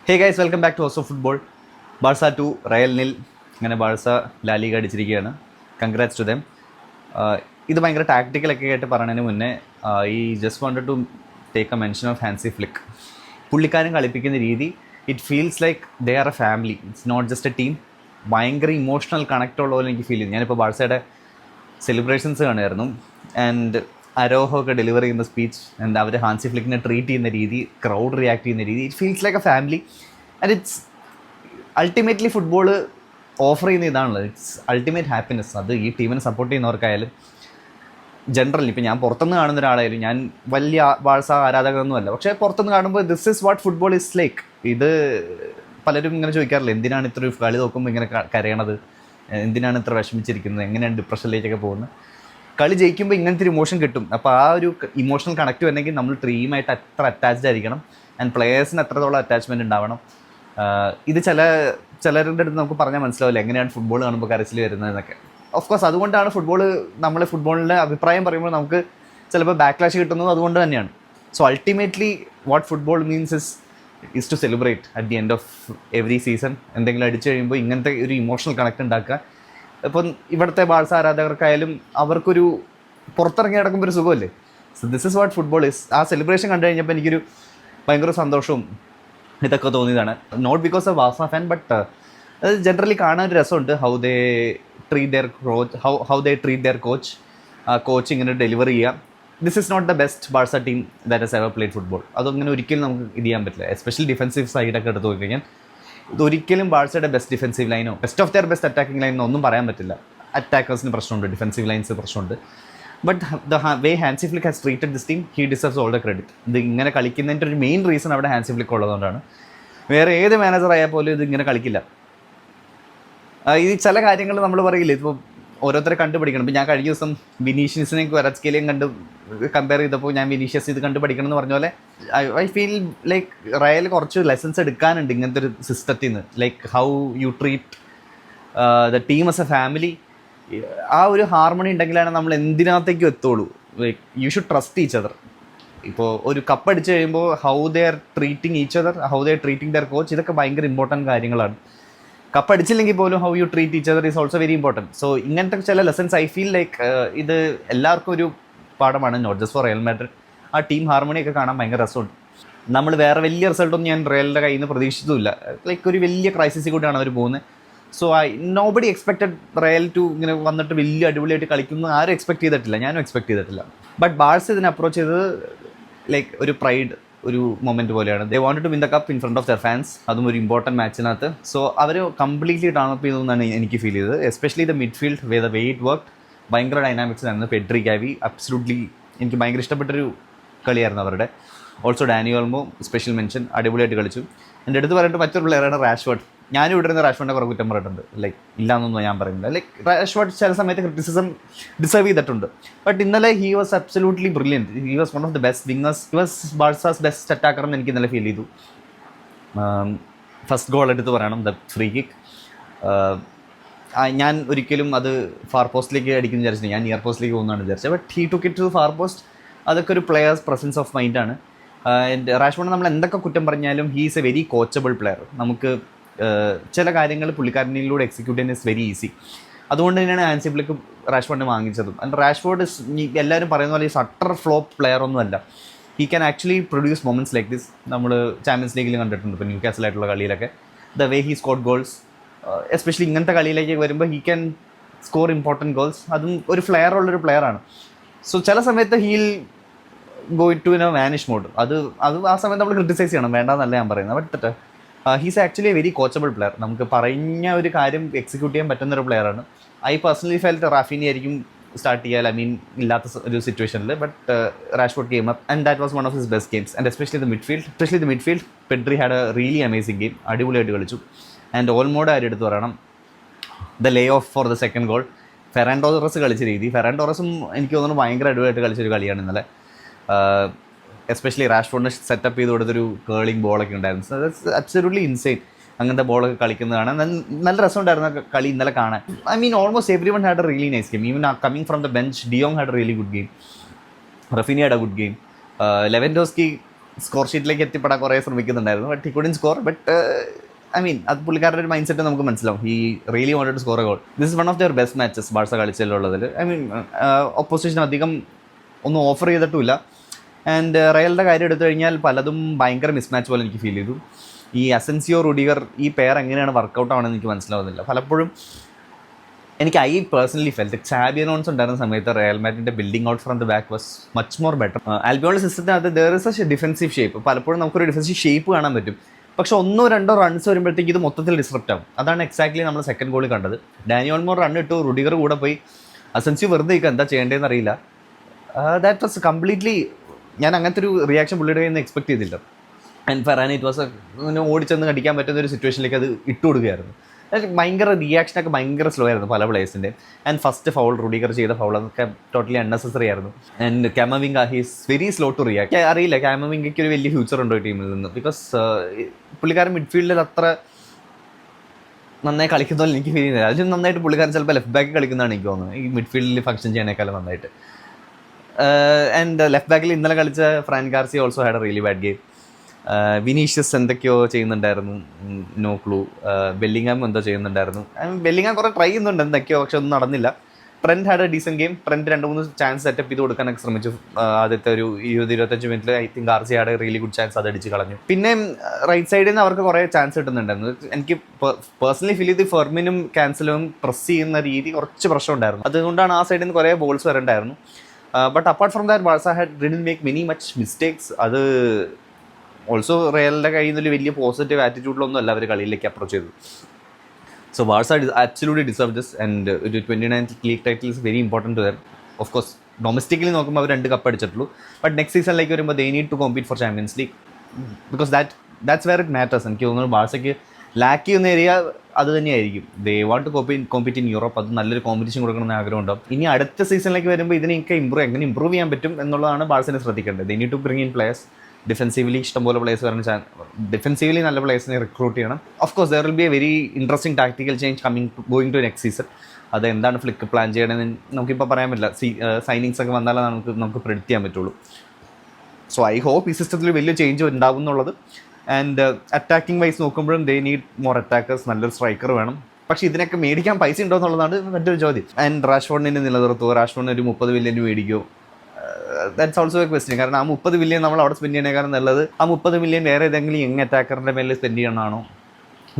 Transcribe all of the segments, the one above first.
Hey guys, welcome back to house of football. Barca 2 Real nil. അങ്ങനെ Barca La Liga അടിച്ചിരിക്കുകയാണ്. Congrats to them. ഇത് ഭയങ്കര ടാക്ടിക്കലൊക്കെ ആയിട്ട് പറയുന്നതിന് മുന്നേ ഈ just wanted to take a mention of Hansi Flick. പുള്ളിക്കാരൻ കളിപ്പിക്കുന്ന രീതി, it feels like they are a family, it's not just a team. ഭയങ്കര ഇമോഷണൽ കണക്റ്റ് ഉള്ള പോലെ എനിക്ക് ഫീൽ ചെയ്തു. ഞാനിപ്പോൾ ബാഴ്സയുടെ സെലിബ്രേഷൻസ് കാണുമായിരുന്നു. ആൻഡ് അരോഹോ ഒക്കെ ഡെലിവർ ചെയ്യുന്ന സ്പീച്ച്, ആൻഡ് അവർ ഹാൻസി ഫ്ലിക്കിനെ ട്രീറ്റ് ചെയ്യുന്ന രീതി, ക്രൗഡ് റിയാക്ട് ചെയ്യുന്ന രീതി, it feels like A family. And it's ultimately football offer ചെയ്യുന്ന ഇതാണല്ലോ, ഇറ്റ്സ് അൾട്ടിമേറ്റ് ഹാപ്പിനെസ്. അത് ഈ ടീമിനെ സപ്പോർട്ട് ചെയ്യുന്നവർക്കായാലും ജനറലി, ഇപ്പോൾ ഞാൻ പുറത്തുനിന്ന് കാണുന്ന ഒരാളായാലും, ഞാൻ വലിയ ബാഴ്സ ആരാധകനൊന്നുമല്ല, പക്ഷേ പുറത്തുനിന്ന് കാണുമ്പോൾ this is what football is like. ഇത് പലരും ഇങ്ങനെ ചോദിക്കാറില്ല, എന്തിനാണ് ഇത്ര കളി നോക്കുമ്പോൾ ഇങ്ങനെ കരയണത്, എന്തിനാണ് ഇത്ര വിഷമിച്ചിരിക്കുന്നത്, എങ്ങനെയാണ് ഡിപ്രഷനിലേക്കൊക്കെ പോകുന്നത്. കളി ജയിക്കുമ്പോൾ ഇങ്ങനത്തെ ഒരു ഇമോഷൻ കിട്ടും. അപ്പോൾ ആ ഒരു ഇമോഷണൽ കണക്റ്റ് വരണമെങ്കിൽ നമ്മൾ ടീമായിട്ട് അത്ര അറ്റാച്ച്ഡ് ആയിരിക്കണം, ആൻഡ് പ്ലെയേഴ്സിന് എത്രത്തോളം അറ്റാച്ച്മെൻറ്റ് ഉണ്ടാവണം. ഇത് ചിലരുടെ അടുത്ത് നമുക്ക് പറഞ്ഞാൽ മനസ്സിലാവില്ല എങ്ങനെയാണ് ഫുട്ബോൾ കാണുമ്പോൾ കരച്ചിൽ വരുന്നതെന്നൊക്കെ. ഓഫ് കോഴ്സ് അതുകൊണ്ടാണ് നമ്മൾ ഫുട്ബോളിൻ്റെ അഭിപ്രായം പറയുമ്പോൾ നമുക്ക് ചിലപ്പോൾ ബാക്ക്ലാഷ് കിട്ടുന്നത് അതുകൊണ്ട് തന്നെയാണ്. So ultimately what football means is to celebrate at the end of every season. എന്തെങ്കിലും അടിച്ചു കഴിയുമ്പോൾ ഇങ്ങനത്തെ ഒരു ഇമോഷണൽ കണക്ട് ഉണ്ടാക്കുക. ഇപ്പം ഇവിടുത്തെ ബാഴ്സ ആരാധകർക്കായാലും അവർക്കൊരു പുറത്തിറങ്ങി നടക്കുമ്പോൾ ഒരു സുഖമല്ലേ. So this is what football is. ആ സെലിബ്രേഷൻ കണ്ടു കഴിഞ്ഞപ്പോൾ എനിക്കൊരു ഭയങ്കര സന്തോഷവും ഇതൊക്കെ തോന്നിയതാണ്. Not because of Barca fan, but അത് ജനറലി കാണാൻ ഒരു രസമുണ്ട്. How they treat their coach. ആ കോച്ച് ഇങ്ങനെ ഡെലിവർ ചെയ്യാം. This is not the best Barca team that has ever played football. അതൊങ്ങനെ ഒരിക്കലും നമുക്ക് ഇത് ചെയ്യാൻ പറ്റില്ല. എസ്പെഷ്യലി ഡിഫൻസീവ് സൈഡൊക്കെ എടുത്ത് നോക്കിക്കഴിഞ്ഞാൽ ഇതൊരിക്കലും ബാഴ്സയുടെ ബെസ്റ്റ് ഡിഫൻസീവ് ലൈനോ best of their best attacking ലൈനോ ഒന്നും പറയാൻ പറ്റില്ല. അറ്റാക്കേഴ്സിന് പ്രശ്നമുണ്ട്, ഡിഫൻസീവ് ലൈൻസ് പ്രശ്നമുണ്ട്. But the way Hansi Flick has treated this team, he deserves all the credit. ഇത് ഇങ്ങനെ കളിക്കുന്നതിൻ്റെ ഒരു മെയിൻ റീസൺ അവിടെ ഹാൻസി ഫ്ലിക്ക് ഉള്ളതുകൊണ്ടാണ്. വേറെ ഏത് മാനേജർ ആയാൽ പോലും ഇത് ഇങ്ങനെ കളിക്കില്ല. ഈ ചില കാര്യങ്ങൾ നമ്മൾ പറയില്ല, ഇപ്പോൾ ഓരോരുത്തരെ കണ്ടുപിടിക്കണം. ഇപ്പോൾ ഞാൻ കഴിഞ്ഞ ദിവസം വിനീഷ്യസിനെയും ക്വരസ്കേലിയും കമ്പയർ ചെയ്തപ്പോൾ ഞാൻ വിനീഷ്യസ് ഇത് കണ്ടുപിടിക്കണം എന്ന് പറഞ്ഞ പോലെ ഐ ഫീൽ ലൈക്ക് റയൽ കുറച്ച് ലെസൺസ് എടുക്കാനുണ്ട് ഇങ്ങനത്തെ ഒരു സിസ്റ്റത്തിൽ നിന്ന്. Like how you treat the team as a family. ആ ഒരു ഹാർമണി ഉണ്ടെങ്കിലാണ് നമ്മൾ എന്തിനകത്തേക്കും എത്തുള്ളൂ. Like you should trust each other. ഇപ്പോൾ ഒരു കപ്പ് അടിച്ച് കഴിയുമ്പോൾ how they are treating each other, how they are treating their coach, ഇതൊക്കെ ഭയങ്കര ഇമ്പോർട്ടൻറ്റ് കാര്യങ്ങളാണ്. കപ്പ് അടിച്ചില്ലെങ്കിൽ പോലും how you treat each other is also very important. So ഇങ്ങനത്തെ ചില ലെസൺസ് ഐ ഫീൽ ലൈക്ക് ഇത് എല്ലാവർക്കും ഒരു പാഠമാണ്, not just for Real Madrid. ആ ടീം ഹാർമണിയൊക്കെ കാണാൻ ഭയങ്കര രസമുണ്ട്. നമ്മൾ വേറെ വലിയ റിസൾട്ടൊന്നും ഞാൻ റയലിൻ്റെ കയ്യിൽ നിന്ന് പ്രതീക്ഷിച്ചില്ല. ലൈക്ക് ഒരു വലിയ ക്രൈസിസിൽ കൂടിയാണ് അവർ പോകുന്നത്. So nobody expected Real to ഇങ്ങനെ വന്നിട്ട് വലിയ അടിപൊളിയായിട്ട് കളിക്കുന്നു ആരും എക്സ്പെക്ട് ചെയ്തിട്ടില്ല, ഞാനും എക്സ്പെക്ട് ചെയ്തിട്ടില്ല. ബട്ട് ബാഴ്സ ഇതിനെ അപ്രോച്ച് ചെയ്തത് ലൈക്ക് ഒരു പ്രൈഡ്, ഒരു മൊമെൻറ്റ് പോലെയാണ്. They wanted to win the cup in front of their fans, അതും ഒരു ഇമ്പോർട്ടൻറ്റ് മാച്ചിനകത്ത്. സോ അവർ കംപ്ലീറ്റ്ലി ടേണപ്പ് ചെയ്തു എന്നാണ് എനിക്ക് ഫീൽ ചെയ്തത്. Especially the midfield, the way it work, ഭയങ്കര ഡൈനാമിക്സ് ആയിരുന്നു. പെഡ്രി, ഗാവി, അബ്സല്യൂട്ട്ലി എനിക്ക് ഭയങ്കര ഇഷ്ടപ്പെട്ടൊരു കളിയായിരുന്നു അവരുടെ. Also Dani Olmo special mention, അടിപൊളിയായിട്ട് കളിച്ചു. എൻ്റെ അടുത്ത് പറഞ്ഞിട്ട് മറ്റൊരു പ്ലെയറാണ് റാഷ്ഫോർഡ്. ഞാനും ഇവിടെ നിന്ന് റാഷ്ഫോർഡിനെ കുറേ കുറ്റം പറഞ്ഞിട്ടുണ്ട്. ലൈക്ക് ഇല്ലാന്നൊന്നും ഞാൻ പറയുന്നില്ല. ലൈക്ക് റാഷ്ഫോർഡ് ചില സമയത്ത് ക്രിറ്റിസിസം ഡിസേർവ് ചെയ്തിട്ടുണ്ട്. ബട്ട് ഇന്നലെ he was absolutely brilliant. He was one of the best wingers. He was Barca's best attacker എന്ന് എനിക്ക് ഇന്നലെ ഫീൽ ചെയ്തു. ഫസ്റ്റ് ഗോൾ എടുത്ത് പറയണം, ദ ഫ്രീ കിക്ക്. ഞാൻ ഒരിക്കലും അത് ഫാർ പോസ്റ്റിലേക്ക് അടിക്കുന്നു വിചാരിച്ചില്ല, ഞാൻ നിയർ പോസ്റ്റിലേക്ക് പോകുന്നതാണ് വിചാരിച്ചത്. But he took it to far post. അതൊക്കെ ഒരു പ്ലെയേഴ്സ് പ്രസൻസ് ഓഫ് മൈൻഡാണ്. റാഷ്ഫോർഡ് നമ്മൾ എന്തൊക്കെ കുറ്റം പറഞ്ഞാലും he is a very coachable player. നമുക്ക് ചില കാര്യങ്ങൾ പുള്ളിക്കാരനിലൂടെ എക്സിക്യൂട്ട് ചെയ്യാൻ ഇസ് വെരി ഈസി. അതുകൊണ്ട് തന്നെയാണ് ഹാൻസി ഫ്ലിക്ക് റാഷ്ഫോർഡിനെ വാങ്ങിച്ചതും. ആൻഡ് റാഷ്ഫോർഡ് എല്ലാവരും പറയുന്ന പോലെ ഈ സട്ടർ ഫ്ലോപ്പ് പ്ലെയർ ഒന്നുമല്ല. He can actually produce moments like this. നമ്മൾ ചാമ്പ്യൻസ് ലീഗിൽ കണ്ടിട്ടുണ്ട്, ഇപ്പോൾ ന്യൂ കാസിലായിട്ടുള്ള കളിയിലൊക്കെ. The way he scored goals, especially ഇങ്ങനത്തെ കളിയിലേക്ക് വരുമ്പോൾ he can score important goals. അതും ഒരു ഫ്ലെയർ ഉള്ളൊരു പ്ലെയറാണ്. സോ ചില സമയത്ത് he'll go to in a vanish mode. അത് ആ സമയത്ത് നമ്മൾ ക്രിറ്റിസൈസ് ചെയ്യണം, വേണ്ടെന്നല്ല ഞാൻ പറയുന്നത്. But he's actually a very coachable player. നമുക്ക് പറഞ്ഞ ഒരു കാര്യം എക്സിക്യൂട്ട് ചെയ്യാൻ പറ്റുന്നൊരു പ്ലെയറാണ്. ഐ പേഴ്സണലി ഫെൽറ്റ് റാഫിനി ആയിരിക്കും സ്റ്റാർട്ട് ചെയ്യാൻ, ഐ മീൻ ഇല്ലാത്ത ഒരു സിറ്റുവേഷനിൽ. But Rashford came up and that was one of his best games. And especially the midfield Pedri had a really amazing game. അടിപൊളിയായിട്ട് കളിച്ചു. ആൻഡ് ഓൾമോഡ് ആരും എടുത്ത് പറയണം, the Leh of for the second goal. Ferran Torres കളിച്ച രീതി, Ferran ടോറസും എനിക്ക് തോന്നുന്നു ഭയങ്കര അടിപൊളിയായിട്ട് കളിച്ചൊരു കളിയാണ് ഇന്നലെ. എസ്പെഷ്യലി റാഷ്ഫോർഡിന് സെറ്റപ്പ് ചെയ്ത് കൊടുത്തൊരു കേളിംഗ് ബോളൊക്കെ ഉണ്ടായിരുന്നു. So that's absolutely insane. അങ്ങനത്തെ ബോളൊക്കെ കളിക്കുന്നതാണ്. നല്ല രസമുണ്ടായിരുന്ന കളി ഇന്നലെ കാണാൻ. I mean almost everyone had a really nice game. Even coming from the bench, De Jong had a really good game. Raphinha had a good game. Lewandowski score ഷീറ്റിലേക്ക് എത്തിപ്പെടാൻ കുറേ ശ്രമിക്കുന്നുണ്ടായിരുന്നു. But he couldn't score. But I mean അത് പുള്ളിക്കാരുടെ ഒരു mindset നമുക്ക് മനസ്സിലാവും. He really wanted to score a goal. This is one of their best matches Barca കളിച്ചിട്ടുള്ളതിൽ. ഐ മീൻ ഒപ്പോസിഷൻ അധികം ഒന്നും ഓഫർ ചെയ്തിട്ടുമില്ല. ആൻഡ് റയലിൻ്റെ കാര്യം എടുത്തു കഴിഞ്ഞാൽ പലതും ഭയങ്കര മിസ്മാച്ച് പോലെ എനിക്ക് ഫീൽ ചെയ്തു. ഈ അസെൻസിയോ റുഡിഗർ ഈ പെയർ എങ്ങനെയാണ് വർക്കൗട്ട് ആവണമെന്ന് എനിക്ക് മനസ്സിലാവുന്നില്ല. പലപ്പോഴും എനിക്ക് പേഴ്സണലി ഫെൽറ്റ് സാബി അലോൺസോ ഉണ്ടായിരുന്ന സമയത്ത് റയൽ മാഡ്രിഡിന്റെ building out from the back was much more better. ആൽബിയോണിന്റെ സിസ്റ്റത്തിനകത്ത് there is a defensive shape. പലപ്പോഴും നമുക്കൊരു ഡിഫൻസീവ് ഷേപ്പ് കാണാൻ പറ്റും. പക്ഷെ 1-2 റൺസ് വരുമ്പോഴത്തേക്ക് ഇത് മൊത്തത്തിൽ ഡിസ്റപ്റ്റ് ആവും. അതാണ് എക്സാക്ട്ലി നമ്മൾ സെക്കൻഡ് ഗോളിൽ കണ്ടത്. ഡാനി ഓൾമോ റൺ ഇട്ടു, റുഡിഗർ കൂടെ പോയി. അസെൻസിയോ വെറുതെ നിൽക്കുക, എന്താ ചെയ്യേണ്ടതെന്ന് അറിയില്ല. ദാറ്റ് വാസ് കംപ്ലീറ്റ്ലി, ഞാൻ അങ്ങനത്തെ ഒരു റിയാക്ഷൻ പുള്ളിയുടെ കയ്യിൽ നിന്ന് എക്സ്പെക്ട് ചെയ്തില്ല. ആൻഡ് ഫെറാനി ഇറ്റ് വാസ് ഓടിച്ചെന്ന് കടിക്കാൻ പറ്റുന്ന ഒരു സിറ്റുവേഷനിലേക്ക് അത് ഇട്ട് കൊടുക്കുകയായിരുന്നു. ഭയങ്കര റിയാക്ഷനൊക്കെ ഭയങ്കര സ്ലോ ആയിരുന്നു പല പ്ലേയേഴ്സിൻ്റെ. ആൻഡ് ഫസ്റ്റ് ഫൗൾ റുഡിഗർ ചെയ്ത ഫൗൾ അതൊക്കെ ടോട്ടലി അൺനെസസറി ആയിരുന്നു. And Camavinga he's very slow to react. അറിയില്ല കാമവിംഗയ്ക്ക് ഒരു വലിയ ഫ്യൂച്ചർ ഉണ്ടോ ഈ ടീമിൽ നിന്ന്. ബിക്കോസ് പുള്ളിക്കാരൻ മിഡ്ഫീൽഡിൽ അത്ര നന്നായി കളിക്കുന്ന എനിക്ക് ഫീൽ ചെയ്യുന്നില്ല. അതിലും നന്നായിട്ട് പുള്ളിക്കാരൻ ചിലപ്പോൾ ലെഫ്റ്റ് ബാക്ക് കളിക്കുന്നതാണ് എനിക്ക് തോന്നുന്നത്, ഈ മിഡ്ഫീൽഡിൽ ഫംഗ്ഷൻ ചെയ്യാനേക്കാളും നന്നായിട്ട്. ആൻഡ് ലെഫ്റ്റ് ബാക്കിൽ ഇന്നലെ കളിച്ച Fran Garcia also had a really bad game. Vinicius എന്തൊക്കെയോ ചെയ്യുന്നുണ്ടായിരുന്നു, നോ ക്ലൂ. ബെല്ലിംഗാം എന്തോ ചെയ്യുന്നുണ്ടായിരുന്നു. ബെല്ലിംഗാം കുറേ ട്രൈ ചെയ്യുന്നുണ്ട് എന്തൊക്കെയോ, പക്ഷെ ഒന്നും നടന്നില്ല. Trend had A decent game. Trend 2-3 chance setup ചെയ്ത് കൊടുക്കാനൊക്കെ ശ്രമിച്ചു. ആദ്യത്തെ ഒരു 20-25 മിനിറ്റിൽ I think Garcia had really good chance, അത് അടിച്ച് കളഞ്ഞു. പിന്നെ റൈറ്റ് സൈഡിൽ നിന്ന് അവർക്ക് കുറേ ചാൻസ് കിട്ടുന്നുണ്ടായിരുന്നു. എനിക്ക് പേഴ്സണലി ഫീൽ ചെയ്ത് ഫെർമിനും ക്യാൻസലും പ്രസ് ചെയ്യുന്ന രീതി കുറച്ച് പ്രശ്നം ഉണ്ടായിരുന്നു. അതുകൊണ്ടാണ് ആ സൈഡിൽ നിന്ന് കുറേ ബോൾസ് വരണ്ടായിരുന്നു. But apart from that Barca didn't make many much mistakes. അത് ഓൾസോ റയലിൻ്റെ കയ്യിൽ നിന്നൊരു വലിയ പോസിറ്റീവ് ആറ്റിറ്റ്യൂഡിലൊന്നും അല്ല അവർ കളിയിലേക്ക് അപ്രോച്ച് ചെയ്തത്. So Barca absolutely deserve this. And ഒരു 29th league title is very important to them. Of course domestically നോക്കുമ്പോൾ അവർ 2 കപ്പ് അടിച്ചിട്ടുള്ളൂ. ബട്ട് നെക്സ്റ്റ് സീസണിലേക്ക് വരുമ്പോൾ they need to compete for champions league. Because that's where it matters. എനിക്ക് തോന്നുന്നു ബാഴ്സയ്ക്ക് lack ചെയ്യുന്ന area അത് തന്നെയായിരിക്കും. They want to compete in Europe. അത് നല്ലൊരു കോമ്പറ്റീഷൻ കൊടുക്കണമെന്ന് ആഗ്രഹം ഉണ്ടാവും. ഇനി അടുത്ത സീസണിലേക്ക് വരുമ്പോൾ ഇതിനൊക്കെ എങ്ങനെ ഇമ്പ്രൂവ് ചെയ്യാൻ പറ്റും എന്നുള്ളതാണ് ബാഴ്സനെ ശ്രദ്ധിക്കേണ്ടത്. They need to bring in players. Defensively ഇഷ്ടംപോലെ പ്ലേയേഴ്സ് വരാൻ ഡിഫെൻസീവ്ലി നല്ല പ്ലേയേഴ്സിനെ റിക്രൂട്ട് ചെയ്യണം. Of course there will be a very interesting tactical change going to next season. അത് എന്താണ് ഫ്ലിക്ക് പ്ലാൻ ചെയ്യണമെന്ന് നമുക്കിപ്പോൾ പറയാൻ പറ്റില്ല. സൈനിങ്സ് ഒക്കെ വന്നാലേ നമുക്ക് പ്രെഡിക്റ്റ് ചെയ്യാൻ പറ്റുള്ളൂ. സോ ഐ ഹോപ്പ് ഈ സിസ്റ്റത്തിൽ വലിയ ചേഞ്ച് ഉണ്ടാവും എന്നുള്ളത്. ആൻഡ് അറ്റാക്കിംഗ് വൈസ് നോക്കുമ്പോഴും ദേ നീഡ് മോർ അറ്റാക്കേഴ്സ്. നല്ലൊരു സ്ട്രൈക്കർ വേണം. പക്ഷേ ഇതിനൊക്കെ മേടിക്കാൻ പൈസ ഉണ്ടോ എന്നുള്ളതാണ് മറ്റൊരു ചോദ്യം. ആൻഡ് റാഷ്ഫോർഡിനെ നിലനിർത്തുമോ? റാഷ്ഫോർഡിന് ഒരു 30 മില്യൺ മേടിക്കുമോ? That's also a question. കാരണം ആ 30 മില്യൺ നമ്മൾ അവിടെ സ്പെൻഡ് ചെയ്യണേക്കാളും നല്ലത് ആ 30 മില്യൺ വേറെ ഏതെങ്കിലും യങ് അറ്റാക്കറിൻ്റെ മേലിൽ സ്പെൻഡ് ചെയ്യണമാണോ?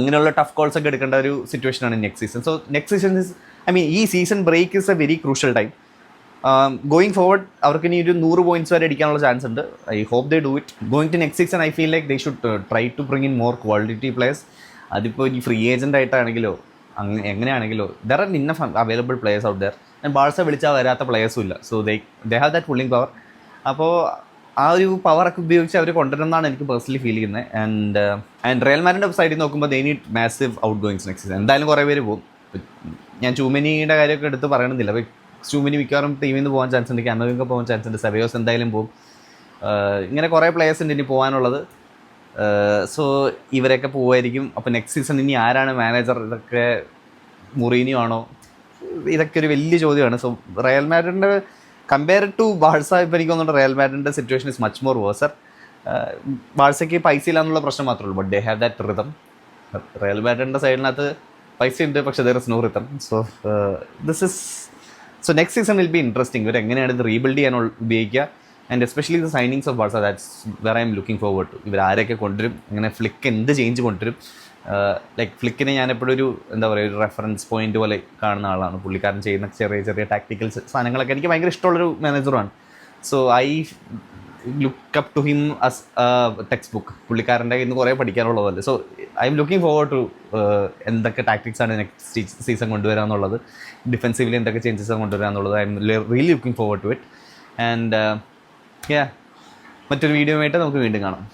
ഇങ്ങനെയുള്ള ടഫ് കോൾസ് ഒക്കെ എടുക്കേണ്ട ഒരു സിറ്റുവേഷനാണ് next season. So next season ഈ season break is a very crucial time. Going forward അവർക്ക് ഇനി ഒരു 100 പോയിന്റ്സ് വരെ അടിക്കാനുള്ള ചാൻസ് ഉണ്ട്. I hope they do it. Going to next season I feel like they should try to bring in more quality players. അതിപ്പോൾ ഈ free agent ആയിട്ടാണെങ്കിലോ എങ്ങനെയാണെങ്കിലോ there are enough available players out there. Barca വിളിച്ചാൽ വരാത്ത പ്ലേയേഴ്സും ഇല്ല. So they have that pulling power. അപ്പോൾ ആ ഒരു പവറൊക്കെ ഉപയോഗിച്ച് അവർ കൊണ്ടുവരുന്നതാണ് എനിക്ക് പേഴ്സണലി ഫീൽ ചെയ്യുന്നത്. ആൻഡ് റയൽ മാഡ്രിഡിൻ്റെ സൈഡിൽ നോക്കുമ്പോൾ they need massive out goings next season. എന്തായാലും കുറേ പേര് പോകും. ഞാൻ ചൂമനിയുടെ കാര്യമൊക്കെ എടുത്ത് പറയണമെന്നില്ല. അപ്പോൾ ചൂമനി മിക്കവാറും ടീമിൽ നിന്ന് പോകാൻ ചാൻസ് ഉണ്ട്. കാമവിംഗ പോകാൻ ചാൻസ് ഉണ്ട്. സെബയോസ് എന്തായാലും പോകും. ഇങ്ങനെ കുറേ പ്ലേയേഴ്സ് ഉണ്ട് ഇനി പോകാനുള്ളത്. സോ ഇവരൊക്കെ പോവുമായിരിക്കും. അപ്പോൾ നെക്സ്റ്റ് സീസൺ ഇനി ആരാണ് മാനേജർ? ഇതൊക്കെ മുറീനിയോ ആണോ? ഇതൊക്കെ ഒരു വലിയ ചോദ്യമാണ്. സോ റയൽ മാഡ്രിഡിൻ്റെ കമ്പയർ ടു ബാഴ്സ ഇപ്പോൾ എനിക്ക് തോന്നുന്നുണ്ട് റയൽ മാഡ്രിഡിൻ്റെ situation is much more worser. ബാഴ്സയ്ക്ക് പൈസ ഇല്ല എന്നുള്ള പ്രശ്നം മാത്രമേ ഉള്ളൂ. But they have that rhythm. Real മാഡ്രിഡിൻ്റെ സൈഡിനകത്ത് പൈസ ഉണ്ട്, പക്ഷേ there is no rhythm. So next season will be interesting. ഇവർ എങ്ങനെയാണ് ഇത് റീബിൽഡ് ചെയ്യാൻ ഉപയോഗിക്കുക. And especially the signings of Barca, that's where I'm looking forward to. ഇവർ ആരൊക്കെ കൊണ്ടുവരും, അങ്ങനെ ഫ്ലിക്ക് എന്ത് ചേഞ്ച് കൊണ്ടുവരും. ലൈക്ക് ഫ്ലിക്കിനെ ഞാൻ എപ്പോഴും ഒരു ഒരു റെഫറൻസ് പോയിന്റ് പോലെ കാണുന്ന ആളാണ്. പുള്ളിക്കാരൻ ചെയ്യുന്ന ചെറിയ ചെറിയ ടാക്ടിക്കൽ സാധനങ്ങളൊക്കെ എനിക്ക് ഭയങ്കര ഇഷ്ടമുള്ളൊരു മാനേജറുമാണ്. So I look up to him as textbook. പുള്ളിക്കാരൻ്റെ ഇന്ന് കുറേ പഠിക്കാനുള്ളതല്ലേ. So I'm looking forward to എന്തൊക്കെ ടാക്ടിക്സ് ആണ് നെക്സ്റ്റ് സീസൺ കൊണ്ടുവരാന്നുള്ളത്, ഡിഫെൻസീവ്ലി എന്തൊക്കെ ചേഞ്ചസ് കൊണ്ടുവരാന്നുള്ളത്. I'm really looking forward to it. And മറ്റൊരു വീഡിയോ ആയിട്ട് നമുക്ക് വീണ്ടും കാണാം.